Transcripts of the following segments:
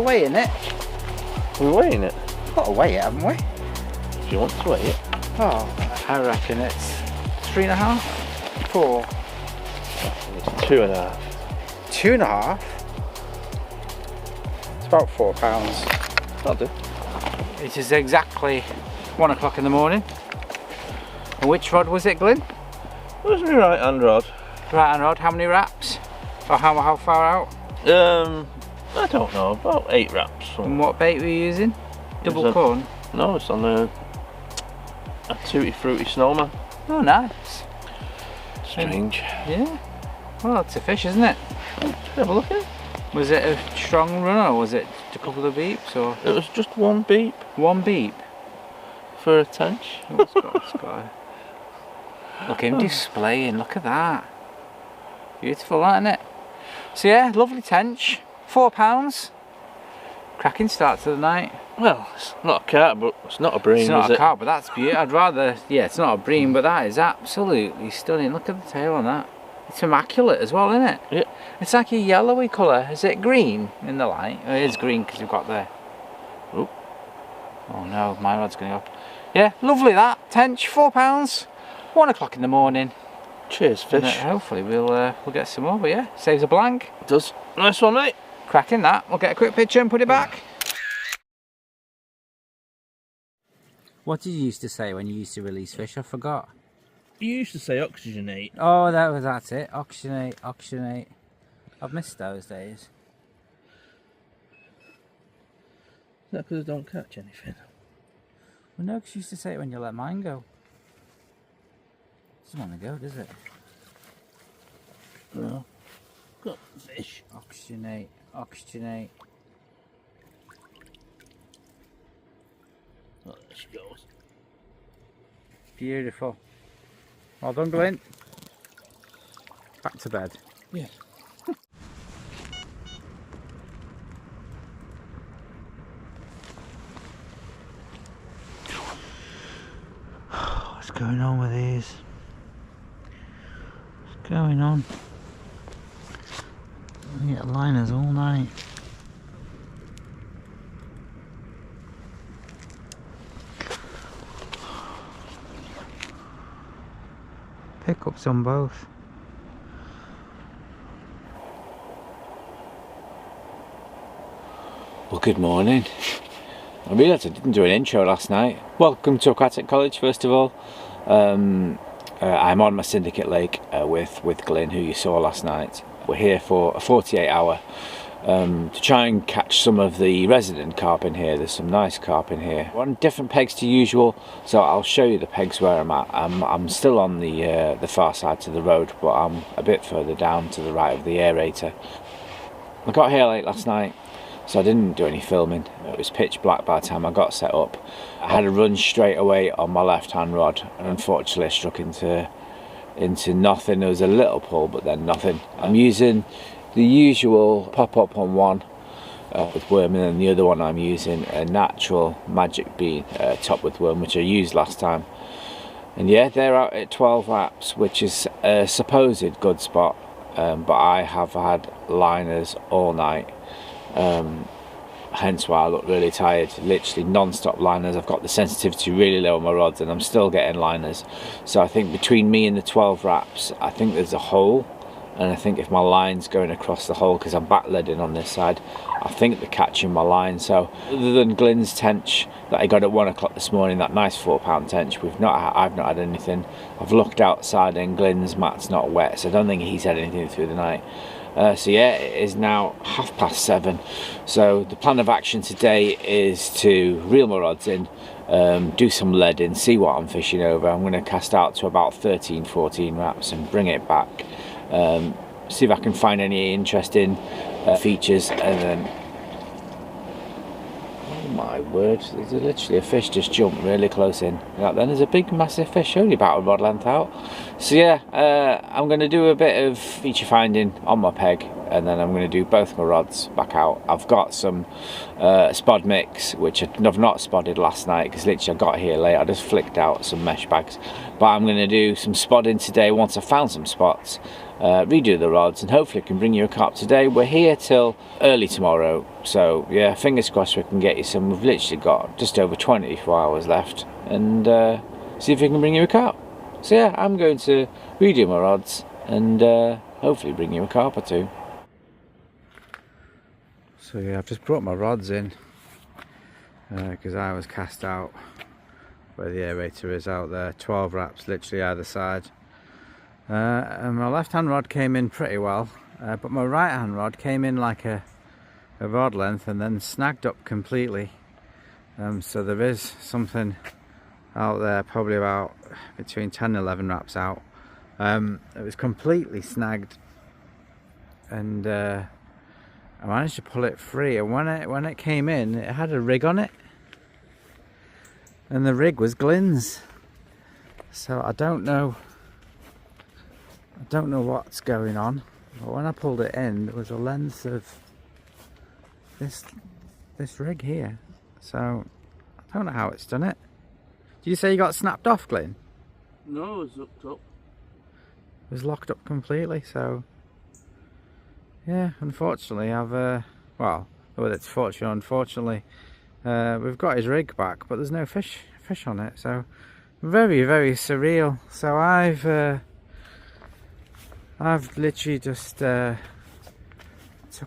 weighing it? We're weighing it. We've got to weigh it, haven't we? If you want to weigh it. Oh, I reckon it's 3.5, 4. It's 2.5. 2.5? It's about £4. That'll do. It is exactly 1 o'clock in the morning. And which rod was it, Glynn? It was my right hand rod. Right hand rod, how many wraps? Or how far out? I don't know, about 8 wraps. And what bait were you using? Double corn? No, it's on a Tutti Frutti Snowman. Oh, nice. Strange. Yeah. Well, it's a fish, isn't it? Have a look at it. Was it a strong run, or was it a couple of beeps? Or It was just one beep. One beep? For a tench. Oh, it's got look at him displaying, look at that. Beautiful, isn't it? So yeah, lovely tench. £4. Cracking start to the night. Well, it's not a carp, but it's not a bream, it's not is a it? carp, but that's beautiful. I'd rather, yeah, it's not a bream, but that is absolutely stunning. Look at the tail on that. It's immaculate as well, isn't it? Yeah. It's like a yellowy colour. Is it green in the light? Oh, it is green because you've got the... Oh. Oh no, my rod's going up. Yeah, lovely that. Tench, £4. 1 o'clock in the morning. Cheers, fish. And, hopefully we'll get some more, but yeah, saves a blank. It does. Nice one, mate. Cracking that. We'll get a quick picture and put it back. What did you used to say when you used to release fish? I forgot. You used to say oxygenate. Oh, that's it. Oxygenate. I've missed those days. Is that because I don't catch anything? Well, no, because you used to say it when you let mine go. Doesn't want to go, does it? No. Got fish. Oxygenate. Oh, there she goes. Beautiful. Well done, Glynn. Back to bed. Yeah. What's going on with these? What's going on? We get liners all night. Pickups on both. Well, good morning. I realised I didn't do an intro last night. Welcome to Aquatic College, first of all. I'm on my syndicate lake with Glynn, who you saw last night. We're here for a 48-hour to try and catch some of the resident carp in here. There's some nice carp in here. We're on different pegs to usual, so I'll show you the pegs where I'm at. I'm still on the far side to the road, but I'm a bit further down to the right of the aerator. I got here late last night, so I didn't do any filming. It was pitch black by the time I got set up. I had a run straight away on my left hand rod, and unfortunately I struck into nothing. There was a little pull, but then nothing. I'm using the usual pop-up on one with worm, and then the other one I'm using a natural Magic Bean top with worm, which I used last time. And yeah, they're out at 12 wraps, which is a supposed good spot, but I have had liners all night. Hence why I look really tired. Literally non-stop liners. I've got the sensitivity really low on my rods and I'm still getting liners. So I think between me and the 12 wraps, I think there's a hole, and I think if my line's going across the hole, because I'm back leading on this side, I think they're catching my line. So other than Glynn's tench that I got at 1 o'clock this morning, that nice £4 tench, I've not had anything. I've looked outside and Glynn's mat's not wet, so I don't think he's had anything through the night. So yeah, it is now 7:30. So the plan of action today is to reel my rods in, do some leading, see what I'm fishing over. I'm going to cast out to about 13-14 wraps and bring it back. See if I can find any interesting features, and then, oh my word, there's literally a fish just jumped really close in. Right then, there's a big massive fish only about a rod length out. So yeah, I'm going to do a bit of feature finding on my peg, and then I'm going to do both my rods back out. I've got some spod mix which I've not spodded last night because literally I got here late. I just flicked out some mesh bags, but I'm going to do some spodding today once I found some spots, redo the rods, and hopefully I can bring you a carp today. We're here till early tomorrow, so yeah, fingers crossed we can get you some. We've literally got just over 24 hours left, and see if we can bring you a carp. So yeah, I'm going to redo my rods and hopefully bring you a carp or two. So yeah, I've just brought my rods in because I was cast out where the aerator is out there. 12 wraps literally either side, and my left hand rod came in pretty well, but my right hand rod came in like a rod length and then snagged up completely. So there is something out there, probably about between 10 and 11 wraps out. It was completely snagged, and I managed to pull it free, and when it came in, it had a rig on it, and the rig was Glynns. So I don't know what's going on, but when I pulled it in, there was a length of this rig here. So I don't know how it's done it. Did you say you got snapped off, Glynn? No, it was hooked up. It was locked up completely, so yeah, unfortunately well, whether it's fortunate or unfortunately, we've got his rig back, but there's no fish on it, so very, very surreal. So I've literally just took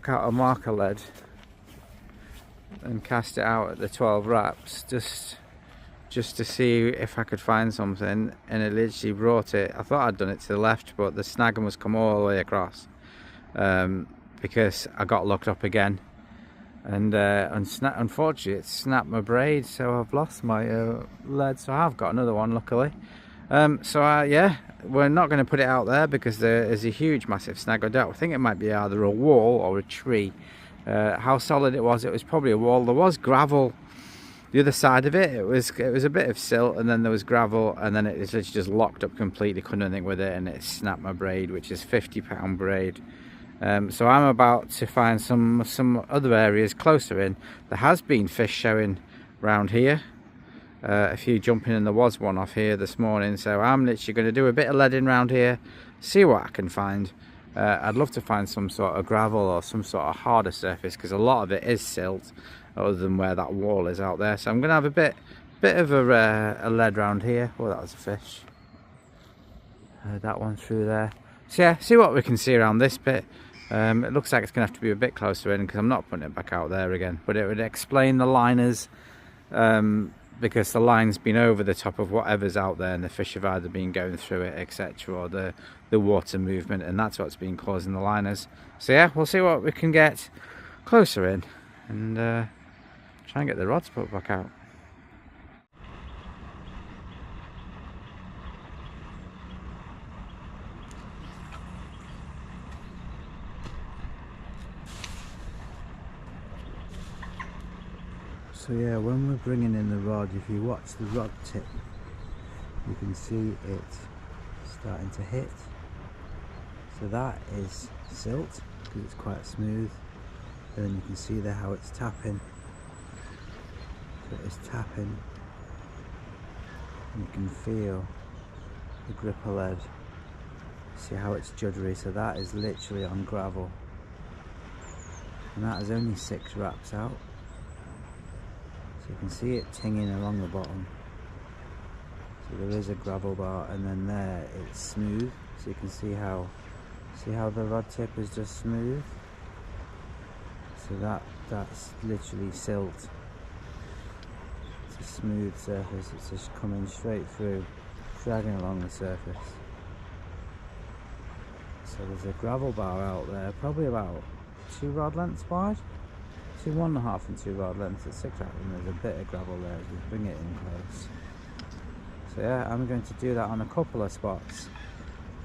out a marker lead and cast it out at the 12 wraps just to see if I could find something, and it literally brought it. I thought I'd done it to the left, but the snag must come all the way across, because I got locked up again, and unfortunately it snapped my braid, so I've lost my lead. So I've got another one, luckily. Yeah, we're not going to put it out there because there is a huge massive snag. I think it might be either a wall or a tree. How solid it was probably a wall. There was gravel the other side of it. It was a bit of silt, and then there was gravel, and then it literally just locked up completely, couldn't do anything with it, and it snapped my braid, which is 50-pound braid. So I'm about to find some other areas closer in. There has been fish showing round here, a few jumping, and there was one off here this morning. So I'm literally going to do a bit of leading round here, see what I can find. I'd love to find some sort of gravel or some sort of harder surface, because a lot of it is silt, other than where that wall is out there. So I'm going to have a bit of a lead round here. Oh, that was a fish. That one through there. So yeah, see what we can see around this bit. It looks like it's going to have to be a bit closer in, because I'm not putting it back out there again. But it would explain the liners, because the line's been over the top of whatever's out there, and the fish have either been going through it, etc., or the water movement, and that's what's been causing the liners. So yeah, we'll see what we can get closer in, and try and get the rods put back out. So yeah, when we're bringing in the rod, if you watch the rod tip, you can see it starting to hit. So that is silt, because it's quite smooth. And then you can see there how it's tapping. So it's tapping. And you can feel the gripper lead. See how it's juddery. So that is literally on gravel. And that is only 6 wraps out. So you can see it tinging along the bottom. So there is a gravel bar, and then there it's smooth. So you can see how the rod tip is just smooth. So that's literally silt. It's a smooth surface. It's just coming straight through, dragging along the surface. So there's a gravel bar out there, probably about 2 rod lengths wide. 1.5 and 2 rod lengths at 6 out, and there's a bit of gravel there as we bring it in close. So yeah, I'm going to do that on a couple of spots.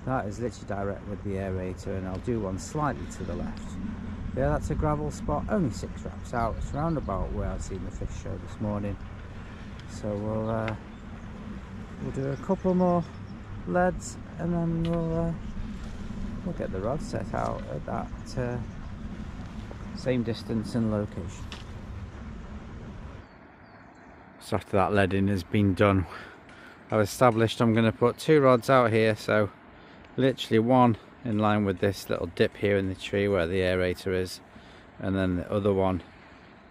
That is literally direct with the aerator, and I'll do one slightly to the left. Yeah, that's a gravel spot, only 6 wraps out. It's round about where I've seen the fish show this morning. So we'll do a couple more leads, and then we'll we'll get the rod set out at that same distance and location. So after that leading has been done, I've established I'm going to put 2 rods out here, so literally one in line with this little dip here in the tree where the aerator is, and then the other one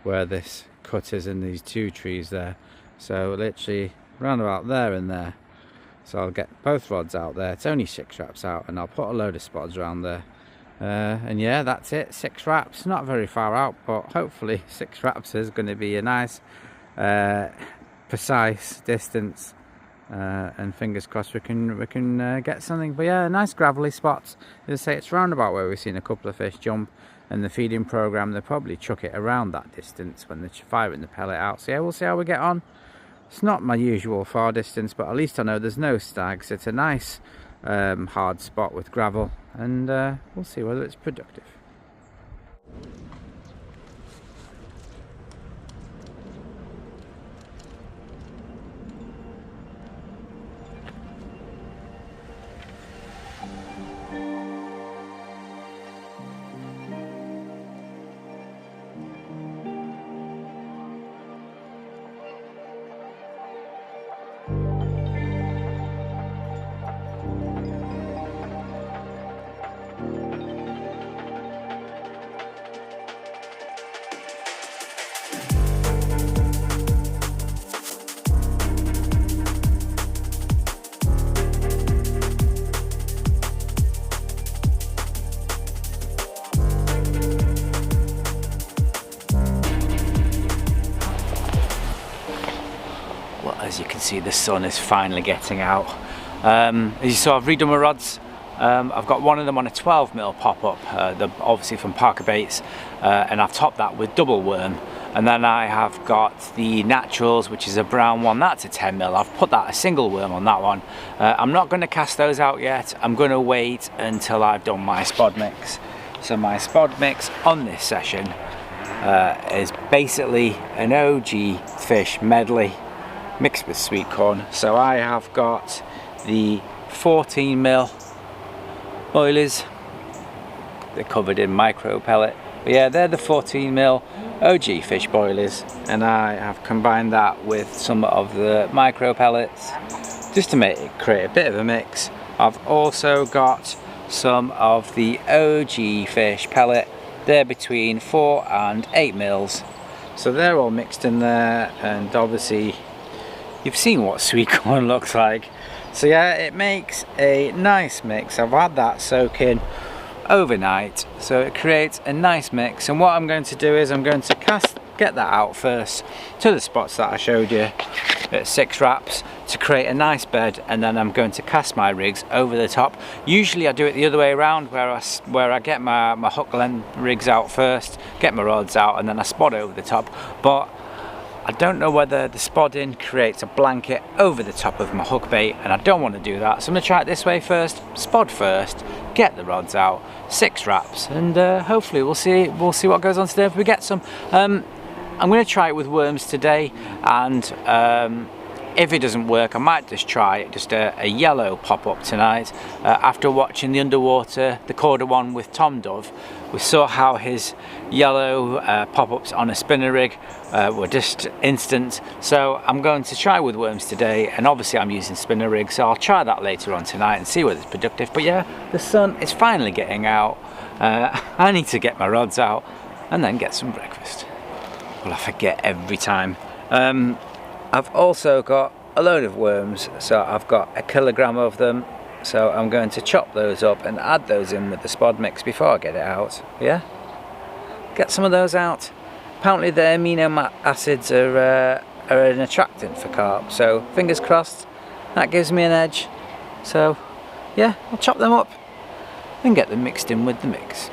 where this cut is in these 2 trees there. So literally round about there and there. So I'll get both rods out there. It's only 6 wraps out, and I'll put a load of spots around there. And yeah, that's it. 6 wraps, not very far out, but hopefully 6 wraps is going to be a nice precise distance, and fingers crossed we can get something. But yeah, nice gravelly spots. As I say, it's round about where we've seen a couple of fish jump, and the feeding program, they'll probably chuck it around that distance when they're firing the pellet out. So yeah, we'll see how we get on. It's not my usual far distance, but at least I know there's no stags. It's a nice hard spot with gravel, and we'll see whether it's productive. As you can see, the sun is finally getting out. As you saw, I've redone my rods. I've got one of them on a 12mm pop-up, obviously from Parker Baits, and I've topped that with double worm. And then I have got the Naturals, which is a brown one. That's a 10mm. I've put that a single worm on that one. I'm not going to cast those out yet. I'm going to wait until I've done my spod mix. So my spod mix on this session is basically an OG fish medley mixed with sweet corn. So I have got the 14mm oilies. They're covered in micro pellet, but yeah, they're the 14mm OG fish boilies, and I have combined that with some of the micro pellets just to create a bit of a mix. I've also got some of the OG fish pellet. They're between 4 and 8 mils, so they're all mixed in there, and obviously you've seen what sweet corn looks like. So yeah, it makes a nice mix. I've had that soak in overnight, so it creates a nice mix. And what I'm going to do is I'm going to get that out first to the spots that I showed you at 6 wraps to create a nice bed, and then I'm going to cast my rigs over the top. Usually I do it the other way around, where I get my hook length rigs out first, get my rods out, and then I spot over the top. But I don't know whether the spodding creates a blanket over the top of my hook bait, and I don't want to do that. So I'm going to try it this way first, spod first, get the rods out, 6 wraps, and hopefully we'll see what goes on today if we get some. I'm going to try it with worms today, and if it doesn't work, I might just try just a yellow pop-up tonight. After watching the Corda one with Tom Dove, we saw how his yellow pop-ups on a spinner rig were just instant. So I'm going to try with worms today, and obviously I'm using spinner rigs, so I'll try that later on tonight and see whether it's productive. But yeah, the sun is finally getting out. I need to get my rods out and then get some breakfast. Well, I forget every time. I've also got a load of worms, so I've got 1 kilogram of them, so I'm going to chop those up and add those in with the spod mix before I get it out. Yeah, get some of those out. Apparently the amino acids are an attractant for carp, so fingers crossed that gives me an edge. So yeah, I'll chop them up and get them mixed in with the mix.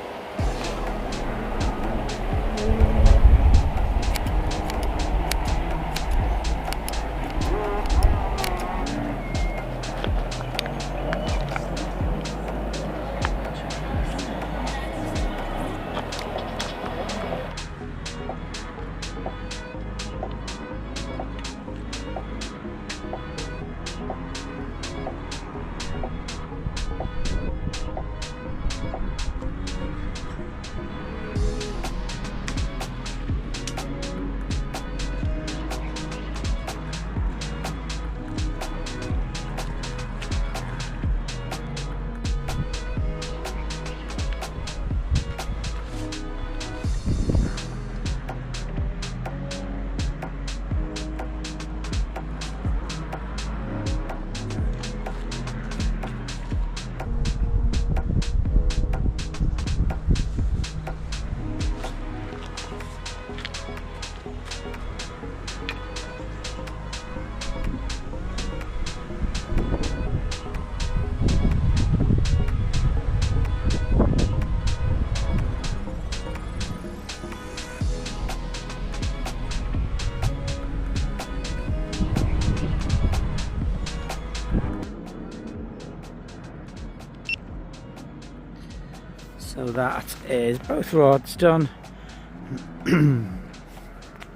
So that is both rods done.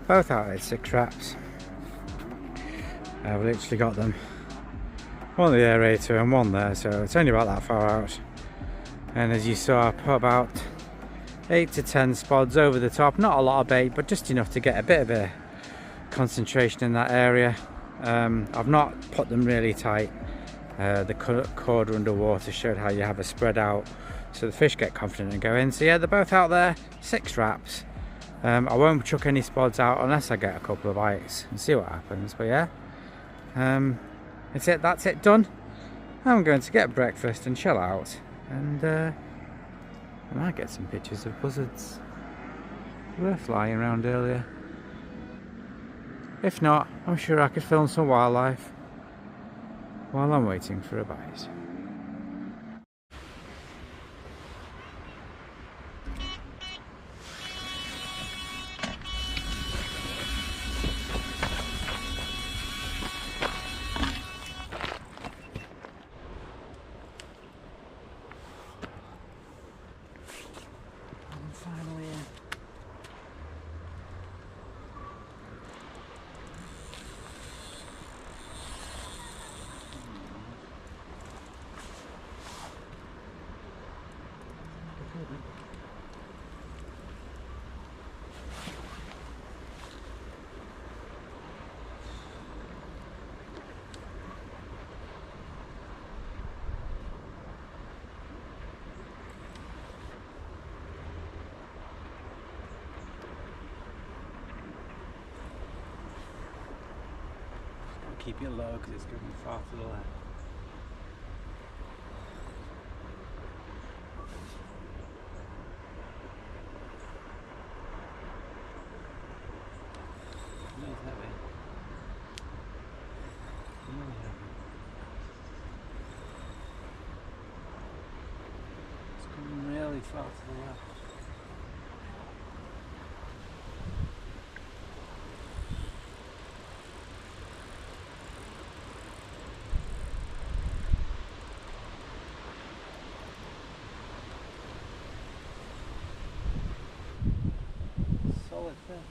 Both outside 6 wraps. I've literally got them, one the aerator and one there, so it's only about that far out. And as you saw, I put about 8 to 10 spods over the top. Not a lot of bait, but just enough to get a bit of a concentration in that area. I've not put them really tight. The cord underwater showed how you have a spread out so the fish get confident and go in. So yeah, they're both out there, 6 wraps. I won't chuck any spods out unless I get a couple of bites and see what happens. But yeah, that's it done. I'm going to get breakfast and chill out, and I might get some pictures of buzzards who were flying around earlier. If not, I'm sure I could film some wildlife while I'm waiting for a bite. Keep it low because it's going far to the left. Really heavy. Really heavy. It's coming really far to the left. Solid fish.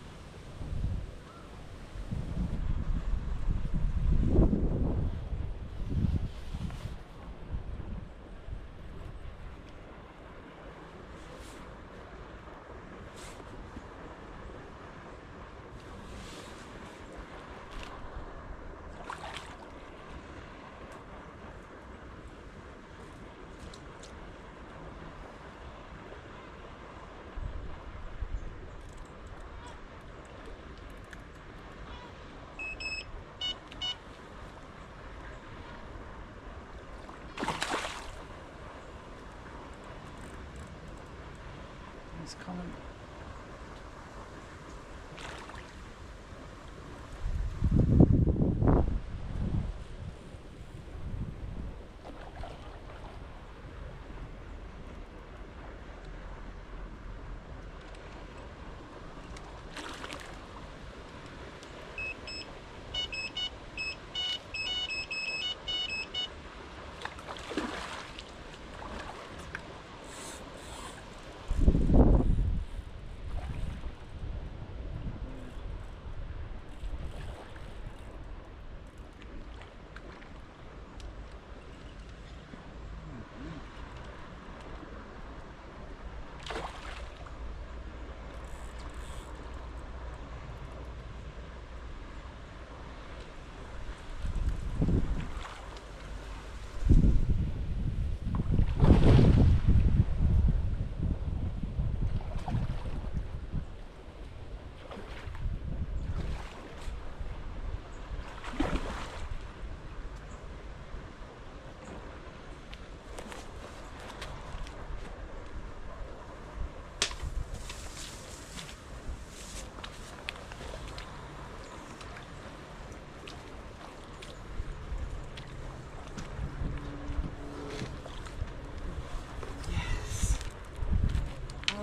It's coming.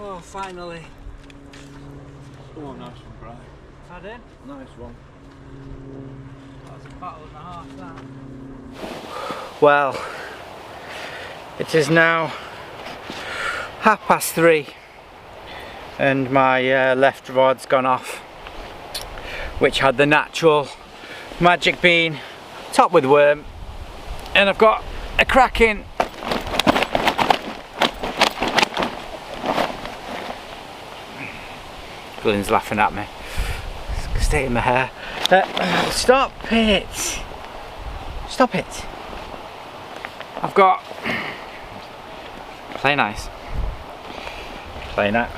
Oh, finally. Oh, nice one, bro. Pardon? Nice one. That was a battle and a half, that. Well, it is now 3:30 and my left rod's gone off, which had the natural magic bean topped with worm, and I've got a cracking Glynn's laughing at me. Stay in my hair. Stop it! Stop it! I've got. Play nice. Play nice.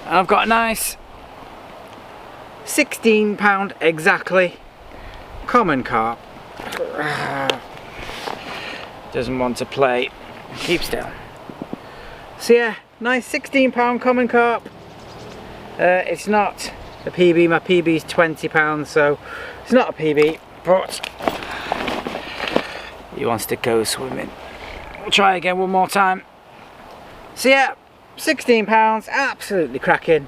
And I've got a nice £16 exactly common carp. Doesn't want to play. Keep still. So yeah, nice £16 common carp. It's not a PB. My PB is £20, so it's not a PB, but he wants to go swimming. We'll try again one more time. So yeah, £16, absolutely cracking.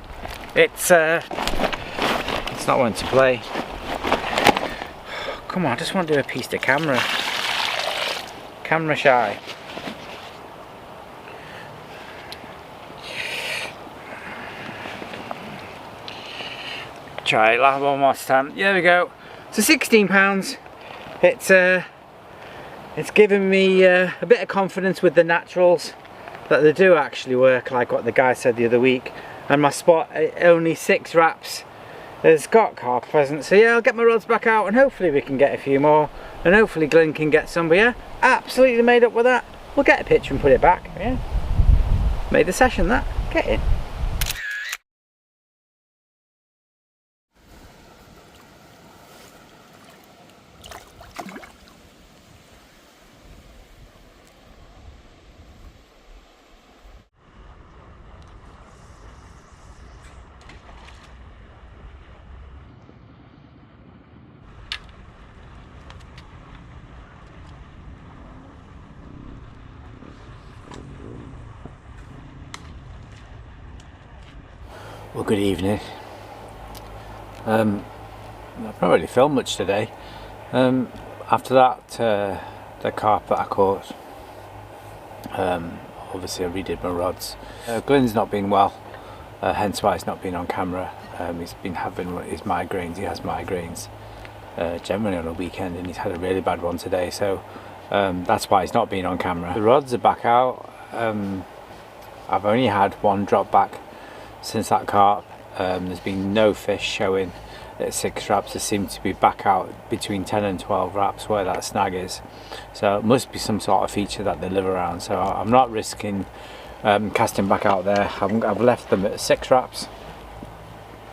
It's not one to play. Come on, I just want to do a piece to camera. Camera shy. Try it one more time. There we go. So £16. It's given me a bit of confidence with the naturals that they do actually work, like what the guy said the other week. And my spot, only 6 wraps, has got carp present. So yeah, I'll get my rods back out and hopefully we can get a few more, and hopefully Glynn can get some. But yeah, absolutely made up with that. We'll get a picture and put it back. Yeah, made the session that. Get it. Well, good evening. I've not really filmed much today. After that, the carp that I caught, obviously I redid my rods. Glynn's not been well, hence why he's not been on camera. He's been having his migraines. He has migraines generally on a weekend, and he's had a really bad one today, so that's why he's not been on camera. The rods are back out. I've only had one drop back since that carp. There's been no fish showing at 6 wraps. There seem to be back out between 10 and 12 wraps where that snag is, so it must be some sort of feature that they live around. So I'm not risking casting back out there. I've left them at 6 wraps.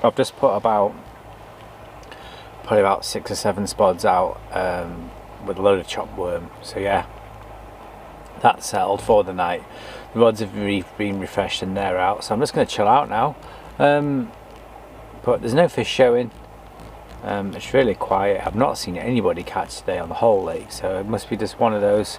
I've just put probably about 6 or 7 spods out with a load of chopped worm. So yeah, that's settled for the night. The rods have been refreshed and they're out, so I'm just going to chill out now. But there's no fish showing. It's really quiet. I've not seen anybody catch today on the whole lake, so it must be just one of those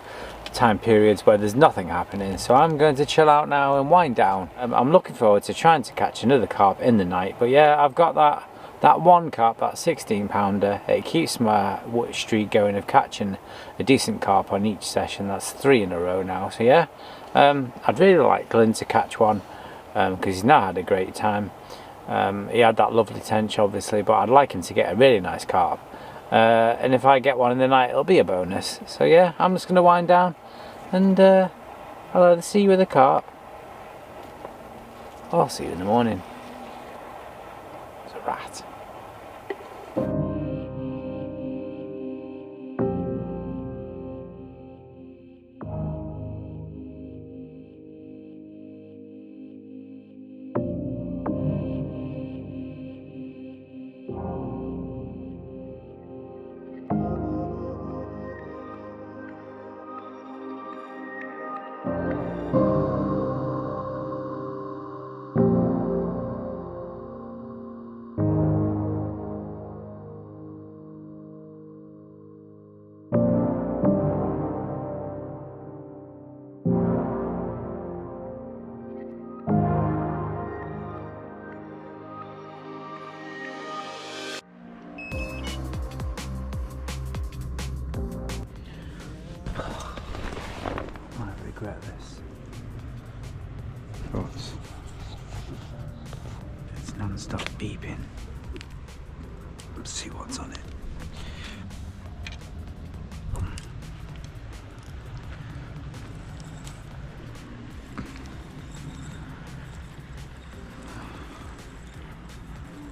time periods where there's nothing happening. So I'm going to chill out now and wind down. I'm looking forward to trying to catch another carp in the night, but yeah, I've got that one carp, that 16-pounder. It keeps my streak going of catching a decent carp on each session. That's 3 in a row now. So yeah, I'd really like Glynn to catch one because he's now had a great time. He had that lovely tench obviously, but I'd like him to get a really nice carp. And if I get one in the night, it'll be a bonus. So yeah, I'm just going to wind down and I'll either see you with a carp or I'll see you in the morning. It's a rat. but it's non-stop beeping. Let's see what's on it.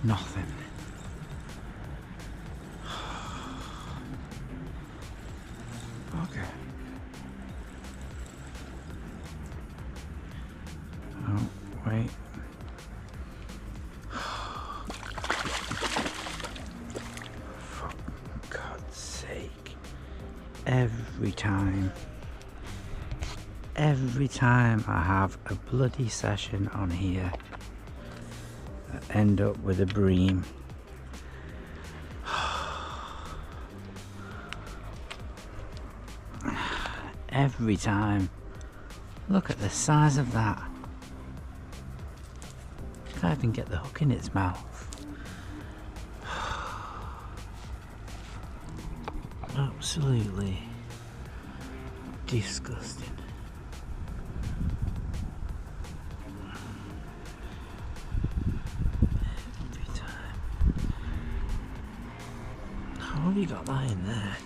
Nothing. Okay. Oh, wait. For God's sake. Every time I have a bloody session on here, I end up with a bream. Every time. Look at the size of that. Can't even get the hook in its mouth. Absolutely disgusting. Every time. How have you got that in there?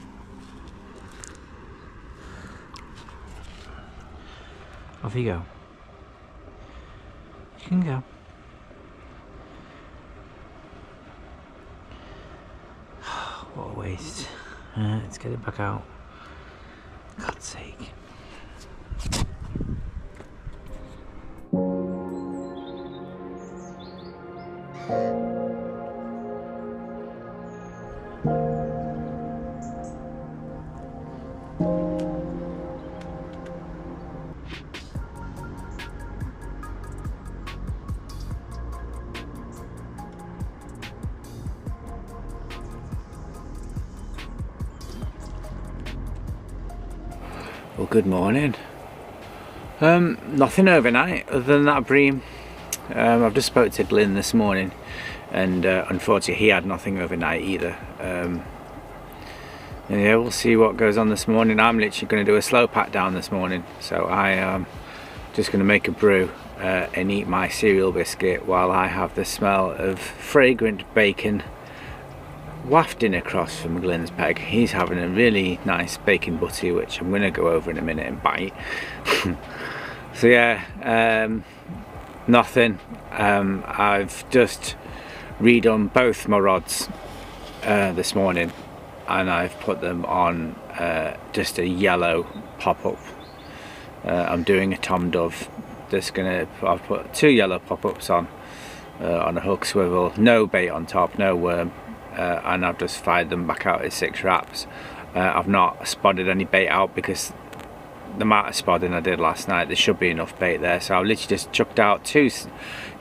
Off you go. You can go. What a waste. Let's get it back out. God's sake. Well, good morning. Nothing overnight other than that bream. I've just spoke to Glynn this morning, and unfortunately he had nothing overnight either. And yeah, we'll see what goes on this morning. I'm literally going to do a slow pat down this morning, so I am just going to make a brew and eat my cereal biscuit while I have the smell of fragrant bacon wafting across from Glynn's peg. He's having a really nice bacon butty, which I'm going to go over in a minute and bite. So yeah, nothing. I've just redone both my rods this morning, and I've put them on just a yellow pop-up. I'm doing a Tom Dove. I've put 2 yellow pop-ups on a hook swivel, no bait on top, no worm. And I've just fired them back out at 6 wraps. I've not spotted any bait out because the amount of spotting I did last night, there should be enough bait there, so I've literally just chucked out 2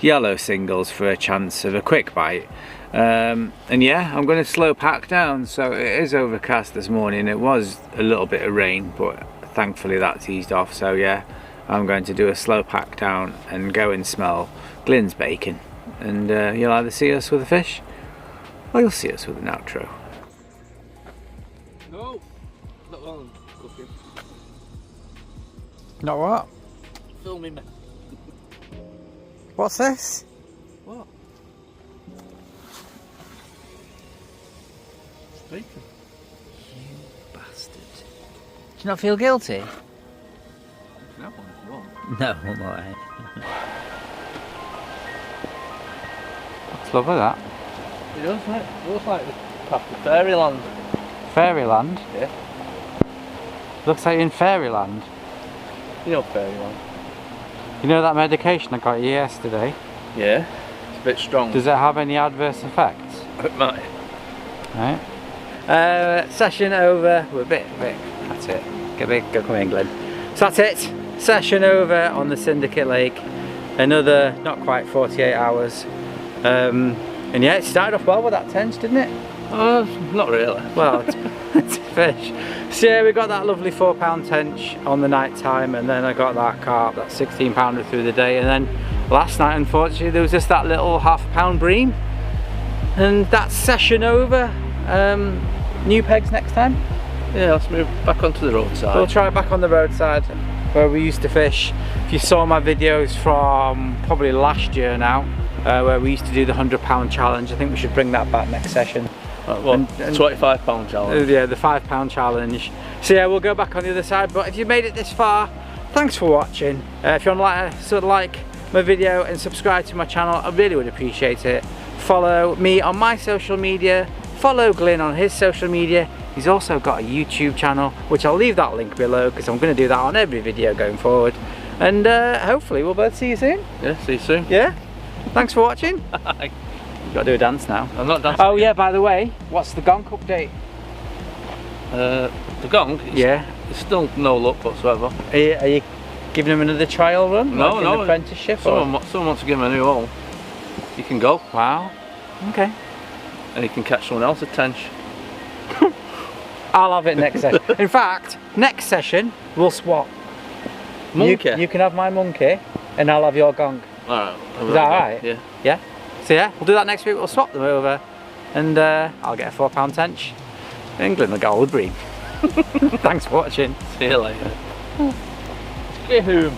yellow singles for a chance of a quick bite. And yeah, I'm going to slow pack down. So it is overcast this morning. It was a little bit of rain, but thankfully that's eased off. So yeah, I'm going to do a slow pack down and go and smell Glynn's bacon, and you'll either see us with a fish, well, you'll see us with an outro. No, not well cooking. Not what? Filming me. What's this? What? Bacon. You bastard. Do you not feel guilty? You can have one if you want. No, I'm alright. It's lovely that. It does, mate. It looks like the path to Fairyland. Fairyland? Yeah. Looks like you're in Fairyland. You know Fairyland? You know that medication I got you yesterday? Yeah. It's a bit strong. Does it have any adverse effects? It might. Right. Session over. We're a bit. That's it. Go come in, Glenn. So that's it. Session over on the Syndicate Lake. Another not quite 48 hours. And yeah, it started off well with that tench, didn't it? Not really. Well, it's a fish. So yeah, we got that lovely 4-pound tench on the night time, and then I got that carp, that 16-pounder through the day, and then last night, unfortunately, there was just that little half-pound bream. And that's session over. New pegs next time? Yeah, let's move back onto the roadside. We'll try it back on the roadside. where we used to fish. If you saw my videos from probably last year now, where we used to do the £100 challenge, I think we should bring that back next session. Well, and £25 challenge. Yeah, the £5 challenge. So yeah, we'll go back on the other side, but if you made it this far, thanks for watching. If you want to like my video and subscribe to my channel, I really would appreciate it. Follow me on my social media, follow Glynn on his social media. He's also got a YouTube channel, which I'll leave that link below because I'm going to do that on every video going forward. And hopefully we'll both see you soon. Yeah, see you soon. Yeah? Thanks for watching. You've got to do a dance now. I'm not dancing. Oh yeah, by the way, what's the gong update? The gong? Yeah. There's still no luck whatsoever. Are you giving him another trial run? No, like no. an apprenticeship? Someone wants to give him a new hole. You can go. Wow. Okay. And you can catch someone else at tench. I'll have it next session. In fact, next session we'll swap. Monkey? You can have my monkey and I'll have your gong. Alright. Is that alright? Yeah. Yeah? So yeah, we'll do that next week. We'll swap them over and I'll get a £4 tench. England will get all the bream. Thanks for watching. See you later. Get home.